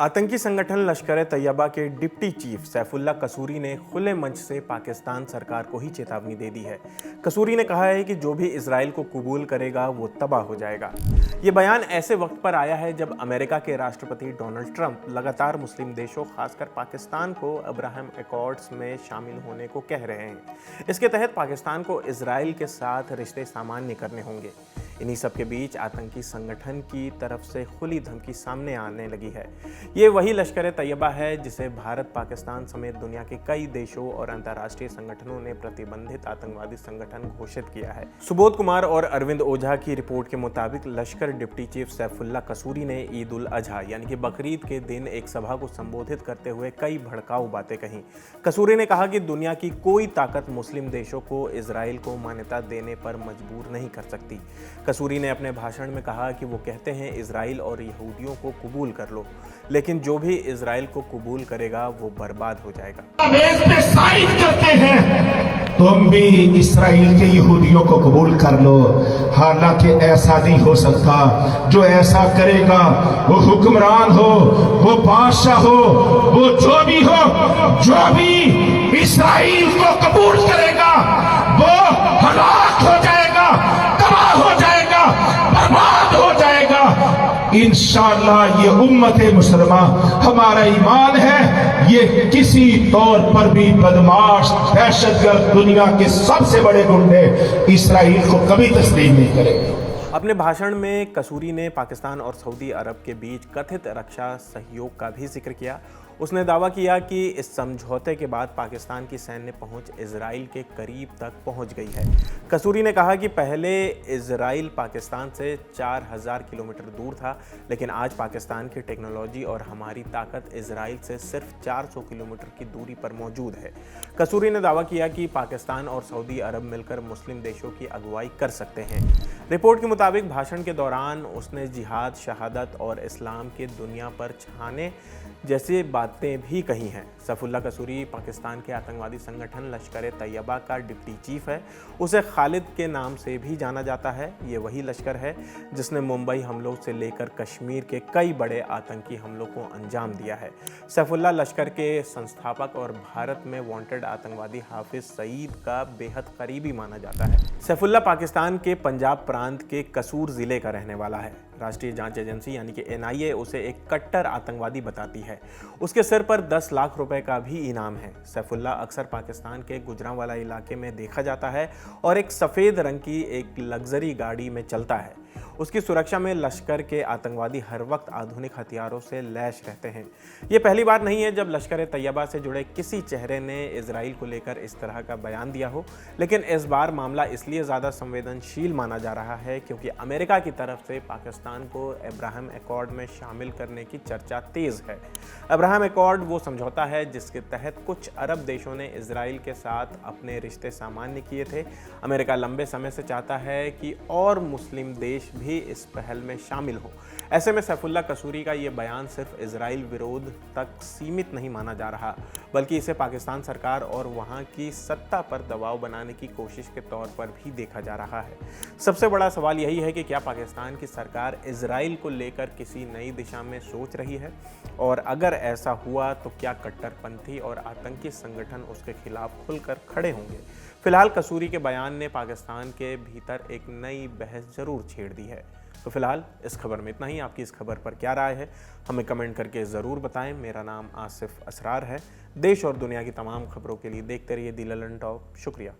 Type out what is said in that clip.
आतंकी संगठन लश्कर-ए-तैयबा के डिप्टी चीफ सैफुल्लाह कसूरी ने खुले मंच से पाकिस्तान सरकार को ही चेतावनी दे दी है। कसूरी ने कहा है कि जो भी इजराइल को कबूल करेगा वो तबाह हो जाएगा। ये बयान ऐसे वक्त पर आया है जब अमेरिका के राष्ट्रपति डोनाल्ड ट्रंप लगातार मुस्लिम देशों खासकर पाकिस्तान को अब्राहम एकॉर्ड्स में शामिल होने को कह रहे हैं। इसके तहत पाकिस्तान को इजराइल के साथ रिश्ते सामान्य करने होंगे। इन्हीं सब के बीच आतंकी संगठन की तरफ से खुली धमकी सामने आने लगी है। ये वही लश्कर-ए-तैयबा है जिसे भारत, पाकिस्तान समेत दुनिया के कई देशों और अंतर्राष्ट्रीय संगठनों ने प्रतिबंधित आतंकवादी संगठन घोषित किया है। सुबोध कुमार और अरविंद ओझा की रिपोर्ट के मुताबिक लश्कर डिप्टी चीफ सैफुल्लाह कसूरी ने ईद उल अजहा यानी कि बकरीद के दिन एक सभा को संबोधित करते हुए कई भड़काऊ बातें कहीं। कसूरी ने कहा कि दुनिया की कोई ताकत मुस्लिम देशों को इजराइल को मान्यता देने पर मजबूर नहीं कर सकती। कसूरी ने अपने भाषण में कहा कि वो कहते हैं इजराइल और यहूदियों को कबूल कर लो, लेकिन जो भी इजराइल को कबूल करेगा वो बर्बाद हो जाएगा। करते हैं तुम भी इस्राइल के यहूदियों को कबूल कर लो, हालांकि ऐसा नहीं हो सकता। जो ऐसा करेगा वो हुक्मरान हो, वो बादशाह हो, वो जो भी इस्राइल को कबूल करेगा वो हलाक हो जाएगा, तबाह हो जाएगा, बर्बाद हो जाएगा। इंशाअल्लाह ये उम्मत मुसलमा हमारा ईमान है, ये किसी तौर पर भी बदमाश दहशतगर्द दुनिया के सबसे बड़े गुंडे इस्राइल को कभी तस्लीम नहीं करेंगे। अपने भाषण में कसूरी ने पाकिस्तान और सऊदी अरब के बीच कथित रक्षा सहयोग का भी जिक्र किया। उसने दावा किया कि इस समझौते के बाद पाकिस्तान की सैन्य पहुंच इजराइल के करीब तक पहुंच गई है। कसूरी ने कहा कि पहले इजराइल पाकिस्तान से 4000 किलोमीटर दूर था, लेकिन आज पाकिस्तान की टेक्नोलॉजी और हमारी ताकत इजराइल से सिर्फ 400 किलोमीटर की दूरी पर मौजूद है। कसूरी ने दावा किया कि पाकिस्तान और सऊदी अरब मिलकर मुस्लिम देशों की अगुवाई कर सकते हैं। रिपोर्ट के मुताबिक भाषण के दौरान उसने जिहाद, शहादत और इस्लाम के दुनिया पर छाने जैसी बातें भी कही हैं। सैफुल्लाह कसूरी पाकिस्तान के आतंकवादी संगठन लश्कर-ए-तैयबा का डिप्टी चीफ है। उसे खालिद के नाम से भी जाना जाता है। ये वही लश्कर है जिसने मुंबई हमलों से लेकर कश्मीर के कई बड़े आतंकी हमलों को अंजाम दिया है। सैफुल्लाह लश्कर के संस्थापक और भारत में वांटेड आतंकवादी हाफिज सईद का बेहद करीबी माना जाता है। सैफुल्लाह पाकिस्तान के पंजाब प्रांत के कसूर जिले का रहने वाला है। राष्ट्रीय जांच एजेंसी यानी कि NIA उसे एक कट्टर आतंकवादी बताती है। उसके सिर पर 10 लाख रुपए का भी इनाम है। सैफुल्लाह अक्सर पाकिस्तान के गुजरांवाला इलाके में देखा जाता है और एक सफ़ेद रंग की एक लग्जरी गाड़ी में चलता है। उसकी सुरक्षा में लश्कर के आतंकवादी हर वक्त आधुनिक हथियारों से लैस रहते हैं। ये पहली बार नहीं है जब लश्कर-ए-तैयबा से जुड़े किसी चेहरे ने इजराइल को लेकर इस तरह का बयान दिया हो, लेकिन इस बार मामला इसलिए ज़्यादा संवेदनशील माना जा रहा है क्योंकि अमेरिका की तरफ से पाकिस्तान को अब्राहम एकॉर्ड में शामिल करने की चर्चा तेज़ है। अब्राहम एकॉर्ड वो समझौता है जिसके तहत कुछ अरब देशों ने इजराइल के साथ अपने रिश्ते सामान्य किए थे। अमेरिका लंबे समय से चाहता है कि और मुस्लिम देश भी इस पहल में शामिल हो। ऐसे में सैफुल्लाह कसूरी का ये बयान सिर्फ इजराइल विरोध तक सीमित नहीं माना जा रहा, बल्कि इसे पाकिस्तान सरकार और वहां की सत्ता पर दबाव बनाने की कोशिश के तौर पर भी देखा जा रहा है। सबसे बड़ा सवाल यही है कि क्या पाकिस्तान की सरकार इजराइल को लेकर किसी नई दिशा में सोच रही है, और अगर ऐसा हुआ तो क्या कट्टरपंथी और आतंकी संगठन उसके खिलाफ खुलकर खड़े होंगे। फिलहाल कसूरी के बयान ने पाकिस्तान के भीतर एक नई बहस जरूर छेड़ दी है। तो फिलहाल इस खबर में इतना ही। आपकी इस खबर पर क्या राय है हमें कमेंट करके ज़रूर बताएं। मेरा नाम आसिफ असरार है। देश और दुनिया की तमाम खबरों के लिए देखते रहिए दी ललन टॉप। शुक्रिया।